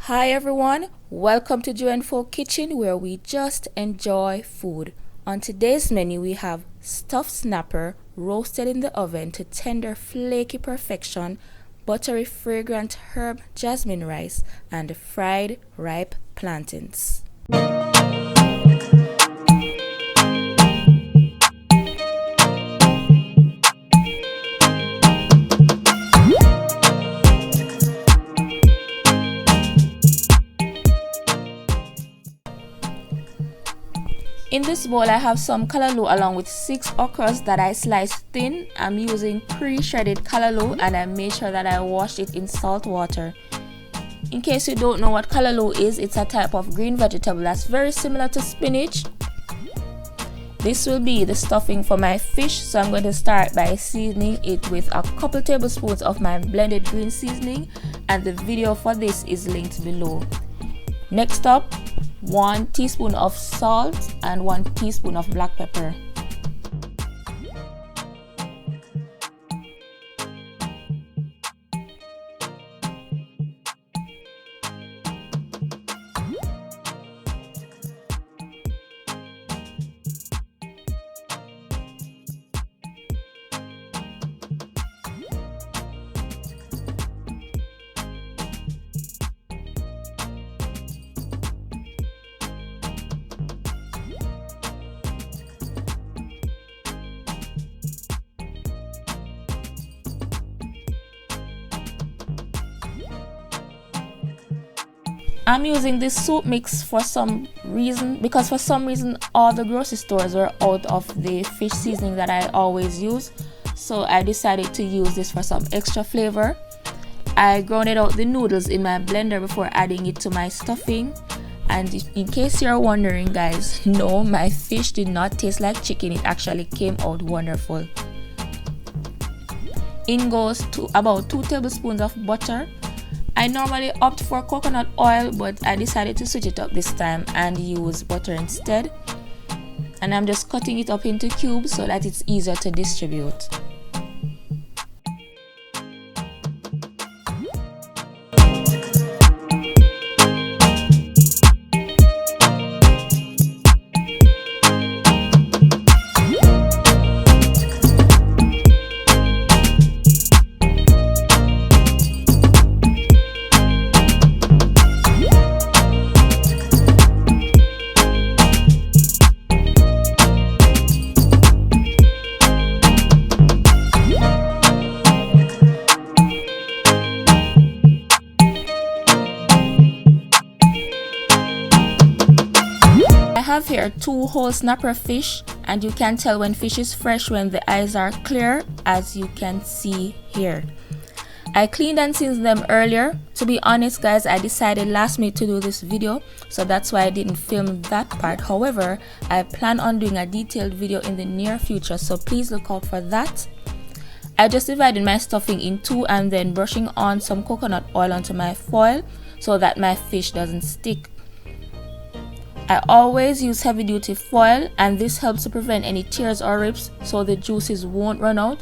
Hi everyone, welcome to JUENFO Kitchen where we just enjoy food. On today's menu we have stuffed snapper roasted in the oven to tender flaky perfection, buttery fragrant herb jasmine rice, and fried ripe plantains. In this bowl I have some callaloo along with 6 okras that I sliced thin. I'm using pre-shredded callaloo and I made sure that I washed it in salt water. In case you don't know what callaloo is, it's a type of green vegetable that's very similar to spinach. This will be the stuffing for my fish, so I'm going to start by seasoning it with a couple tablespoons of my blended green seasoning, and the video for this is linked below. Next up, 1 teaspoon of salt and 1 teaspoon of black pepper. I'm using this soup mix for some reason because for some reason all the grocery stores were out of the fish seasoning that I always use, so I decided to use this for some extra flavor. I grounded out the noodles in my blender before adding it to my stuffing, and in case you're wondering guys, no, my fish did not taste like chicken. It actually came out wonderful. In goes about 2 tablespoons of butter. I normally opt for coconut oil, but I decided to switch it up this time and use butter instead. And I'm just cutting it up into cubes so that it's easier to distribute. I have here 2 whole snapper fish, and you can tell when fish is fresh when the eyes are clear, as you can see here. I cleaned and seasoned them earlier. To be honest guys, I decided last minute to do this video, so that's why I didn't film that part. However, I plan on doing a detailed video in the near future, so please look out for that. I just divided my stuffing in 2 and then brushing on some coconut oil onto my foil so that my fish doesn't stick. I always use heavy duty foil, and this helps to prevent any tears or rips so the juices won't run out.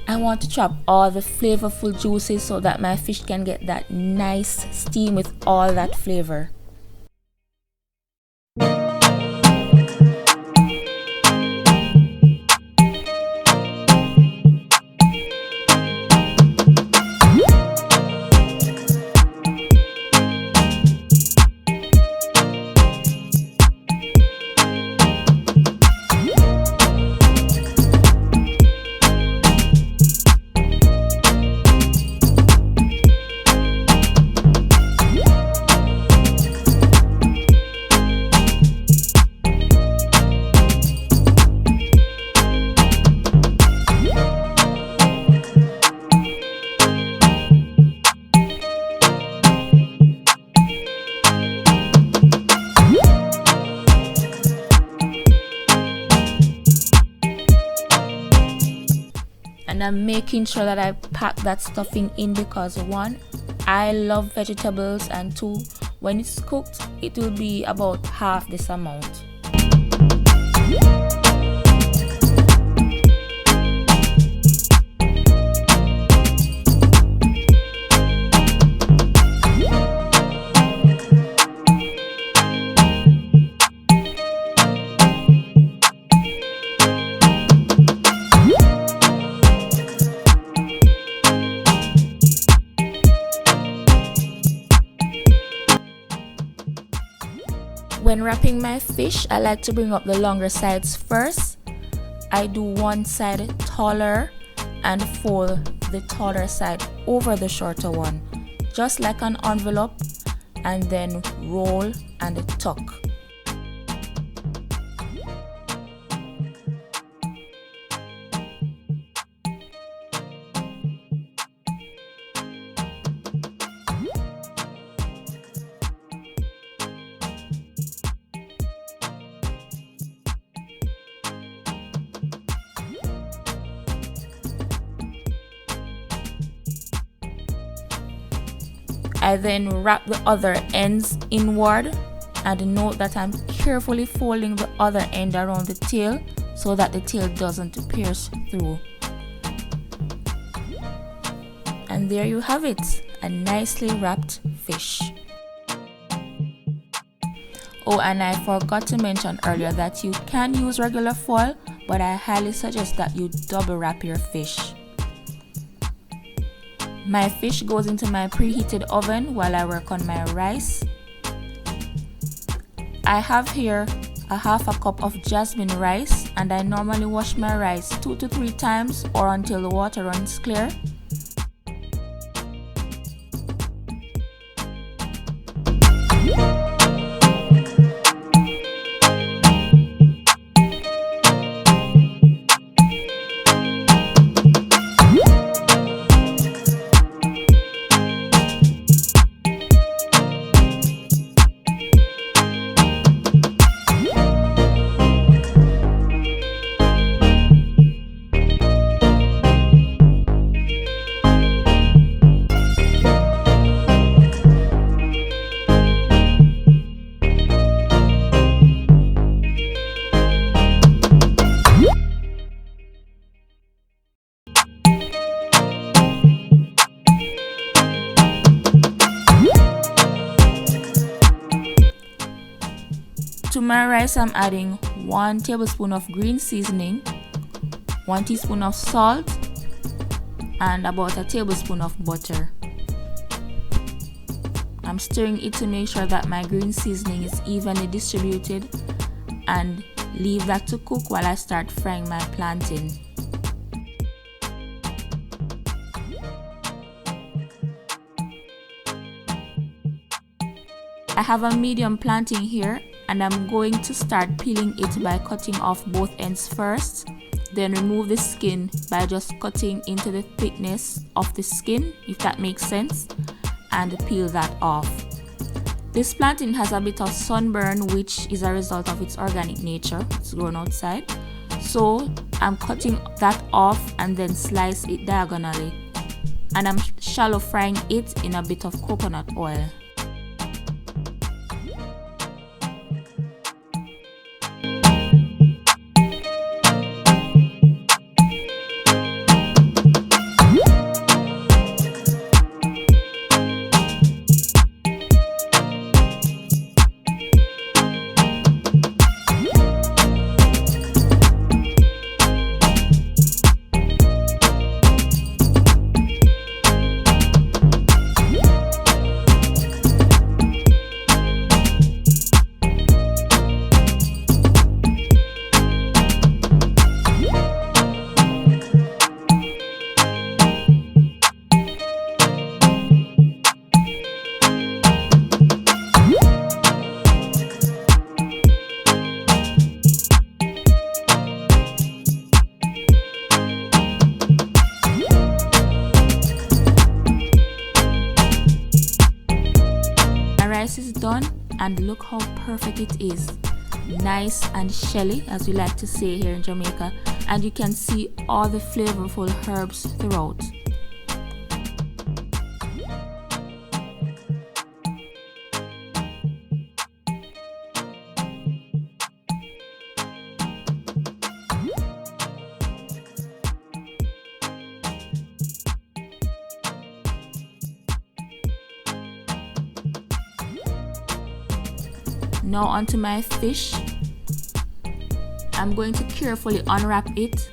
I want to trap all the flavorful juices so that my fish can get that nice steam with all that flavor. And I'm making sure that I pack that stuffing in because 1, I love vegetables, and 2, when it's cooked it will be about half this amount. When wrapping my fish, I like to bring up the longer sides first. I do one side taller and fold the taller side over the shorter one, just like an envelope, and then roll and tuck. I then wrap the other ends inward, and note that I'm carefully folding the other end around the tail so that the tail doesn't pierce through. And there you have it, a nicely wrapped fish. Oh, and I forgot to mention earlier that you can use regular foil, but I highly suggest that you double wrap your fish. My fish goes into my preheated oven while I work on my rice. I have here a half a cup of jasmine rice, and I normally wash my rice 2 to 3 times or until the water runs clear. To my rice, I'm adding 1 tablespoon of green seasoning, 1 teaspoon of salt, and about a tablespoon of butter. I'm stirring it to make sure that my green seasoning is evenly distributed, and leave that to cook while I start frying my plantain. I have a medium plantain here, and I'm going to start peeling it by cutting off both ends first, then remove the skin by just cutting into the thickness of the skin, if that makes sense, and peel that off. This plantain has a bit of sunburn, which is a result of its organic nature. It's grown outside. So I'm cutting that off and then slice it diagonally, and I'm shallow frying it in a bit of coconut oil. Rice is done, and look how perfect it is. Nice and shelly, as we like to say here in Jamaica, and you can see all the flavorful herbs throughout. Now onto my fish. I'm going to carefully unwrap it.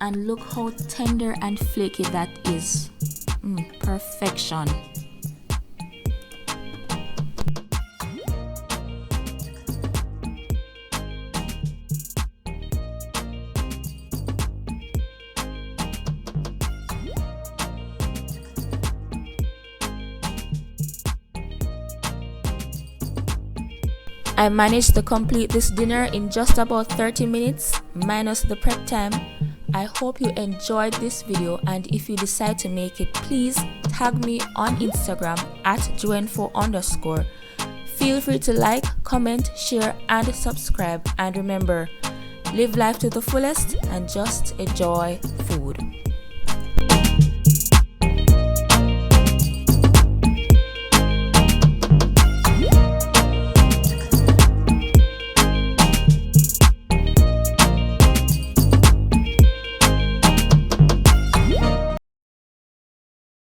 and look how tender and flaky that is. Perfection. I managed to complete this dinner in just about 30 minutes minus the prep time. I hope you enjoyed this video, and if you decide to make it, please tag me on Instagram at JUENFO_. Feel free to like, comment, share and subscribe, and remember, live life to the fullest and just enjoy food.